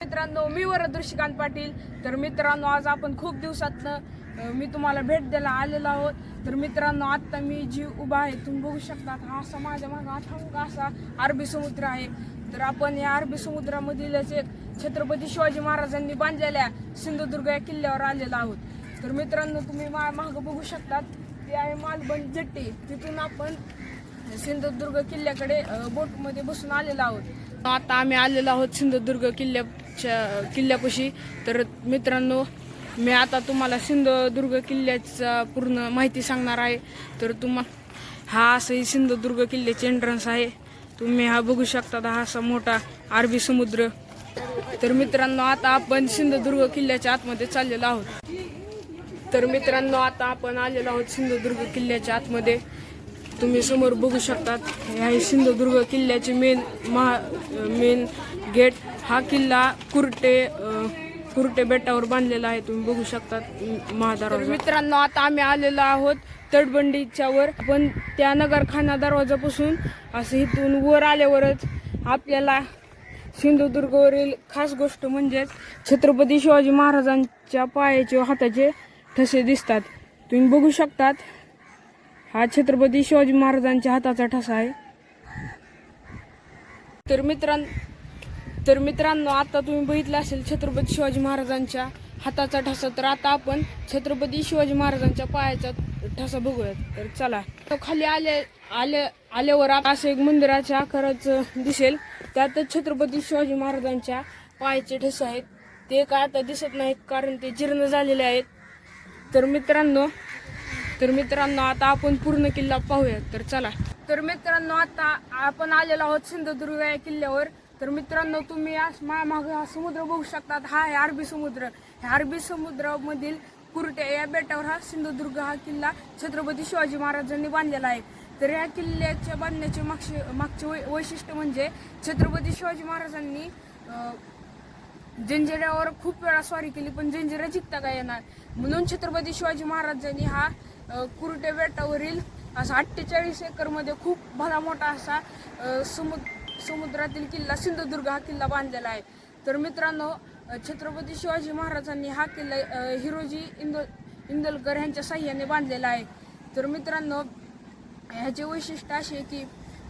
मित्रांनो, मी वरदृष्टिकांत पाटील. तर मित्रांनो, आज आपण खूप दिवसातनं मी तुम्हाला भेट द्यायला आलेलो आहोत. तर मित्रांनो, आत्ता मी जी उभा आहे तुम्ही बघू शकता, हा असा माझ्या मागं अथांग असा अरबी समुद्र आहे. तर आपण या अरबी समुद्रामधीलच एक छत्रपती शिवाजी महाराजांनी बांधलेल्या सिंधुदुर्ग या किल्ल्यावर आलेलो आहोत. तर मित्रांनो, तुम्ही मागं बघू शकतात, ते आहे मालबंद जेट्टी. तिथून आपण सिंधुदुर्ग किल्ल्याकडे बोटमध्ये बसून आलेलो आहोत. आता आम्ही आलेलो आहोत सिंधुदुर्ग किल्ल्यापाशी. तर मित्रांनो, मी आता तुम्हाला सिंधुदुर्ग किल्ल्याचा पूर्ण माहिती सांगणार आहे. तर हा असं सिंधुदुर्ग किल्ल्याचे एंट्रन्स आहे. तुम्ही हा बघू शकता, हा असा मोठा अरबी समुद्र. तर मित्रांनो, आता आपण सिंधुदुर्ग किल्ल्याच्या आतमध्ये चाललेलो आहोत. तर मित्रांनो, आता आपण आलेलो आहोत सिंधुदुर्ग किल्ल्याच्या आतमध्ये. तुम्ही समोर बघू शकतात, हे आहे सिंधुदुर्ग किल्ल्याचे मेन गेट. हा किल्ला कुरटे बेटावर बांधलेला आहे. तुम्ही बघू शकतात महादरवाजा. मित्रांनो, आता आम्ही आलेलो आहोत तटबंदीच्या वर. पण त्या नगरखाना दरवाजापासून असं इथून वर आल्यावरच आपल्याला सिंधुदुर्गवरील खास गोष्ट म्हणजेच छत्रपती शिवाजी महाराजांच्या पायाचे व हाताचे ठसे दिसतात. तुम्ही बघू शकतात, हा छत्रपती शिवाजी महाराजांच्या हाताचा ठसा आहे. तर मित्रांनो, आता तुम्ही बघितलं असेल छत्रपती शिवाजी महाराजांच्या हाताचा ठसा. तर आता आपण छत्रपती शिवाजी महाराजांच्या पायाचा ठसा बघूयात. तर चला. खाली आल्यावर असं एक मंदिराच्या आकाराचं दिसेल. त्यातच छत्रपती शिवाजी महाराजांच्या पायाचे ठसे आहेत. ते काय आता दिसत नाहीत, कारण ते जीर्ण झालेले आहेत. तर मित्रांनो, आता आपण पूर्ण किल्ला पाहूयात. तर चला. तर मित्रांनो, आता आपण आलेलो आहोत सिंधुदुर्ग या किल्ल्यावर. तर मित्रांनो, तुम्ही मागे हा समुद्र बघू शकतात, हा आहे अरबी समुद्र. ह्या अरबी समुद्रामधील कुरटे या बेटावर हा सिंधुदुर्ग हा किल्ला छत्रपती शिवाजी महाराजांनी बांधलेला आहे. तर या किल्ल्याच्या बांधण्याचे मागचे वैशिष्ट्य म्हणजे छत्रपती शिवाजी महाराजांनी जंजिऱ्यावर खूप वेळा स्वारी केली, पण जंजिरा जिंकता काय येणार, म्हणून छत्रपती शिवाजी महाराजांनी हा कुरटे बेटावरील असा 48 एकरमध्ये खूप भला मोठा असा समुद्रातील किल्ला सिंधुदुर्ग हा किल्ला बांधलेला आहे. तर मित्रांनो, छत्रपती शिवाजी महाराजांनी हा किल्ला हिरोजी इंदलकर यांच्या साह्याने बांधलेला आहे. तर मित्रांनो, ह्याचे वैशिष्ट्य असे आहे की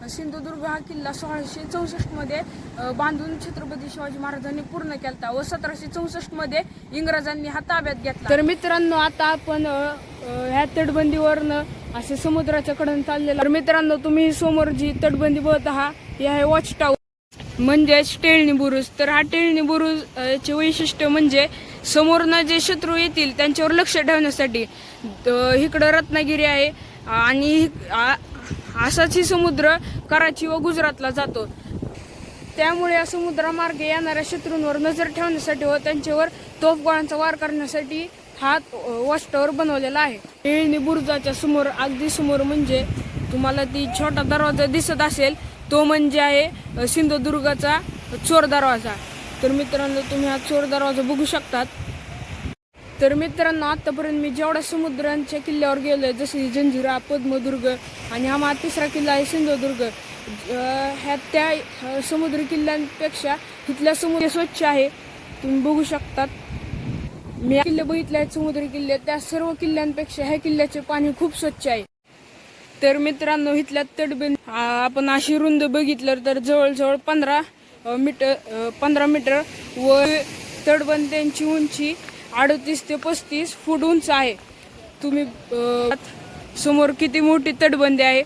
सिंधुदुर्ग हा किल्ला 1664 मध्ये बांधून छत्रपती शिवाजी महाराजांनी पूर्ण केला व 1764 मध्ये इंग्रजांनी हा ताब्यात घेतला. तर मित्रांनो, आता आपण ह्या तटबंदीवरनं असे समुद्राच्या कडून चाललेला. तर मित्रांनो, तुम्ही समोर जी तटबंदी बघत आहात, हे आहे वॉच टावर म्हणजेच टेळणी बुरुज. तर हा टेळणी बुरुज चे वैशिष्ट्य म्हणजे समोरनं जे शत्रू येतील त्यांच्यावर लक्ष ठेवण्यासाठी. इकडं रत्नागिरी आहे आणि असाच ही समुद्र कराची व गुजरातला जातो. त्यामुळे या समुद्रामार्गे येणाऱ्या शत्रूंवर नजर ठेवण्यासाठी व त्यांच्यावर तोफगोळ्यांचा वार करण्यासाठी हा वॉच टावर बनवलेला आहे. टेळणी बुरुजाच्या समोर, अगदी समोर म्हणजे तुम्हाला ती छोटा दरवाजा दिसत असेल, तो म्हणजे आहे सिंधुदुर्गाचा चोर दरवाजा. तर मित्रांनो, तुम्ही हा चोर दरवाजा बघू शकतात. तर मित्रांनो, आतापर्यंत मी जेवढ्या समुद्रांच्या किल्ल्यावर गेलोय, जसे जंजिरा, पद्मदुर्ग आणि हा माझा तिसरा किल्ला आहे सिंधुदुर्ग. ह्या त्या समुद्री किल्ल्यांपेक्षा इथल्या समुद्र स्वच्छ आहे. तुम्ही बघू शकतात, मी किल्ले बघितले आहेत समुद्री किल्ले, त्या सर्व किल्ल्यांपेक्षा ह्या किल्ल्याचे पाणी खूप स्वच्छ आहे. तर मित्रांनो, इथल्या तटबंदी आपण अशी रुंद बघितलं तर जवळजवळ 15 मीटर व तटबंद्यांची उंची 38 ते 35 फूट उंच आहे. तुम्ही समोर किती मोठी तटबंदी आहे.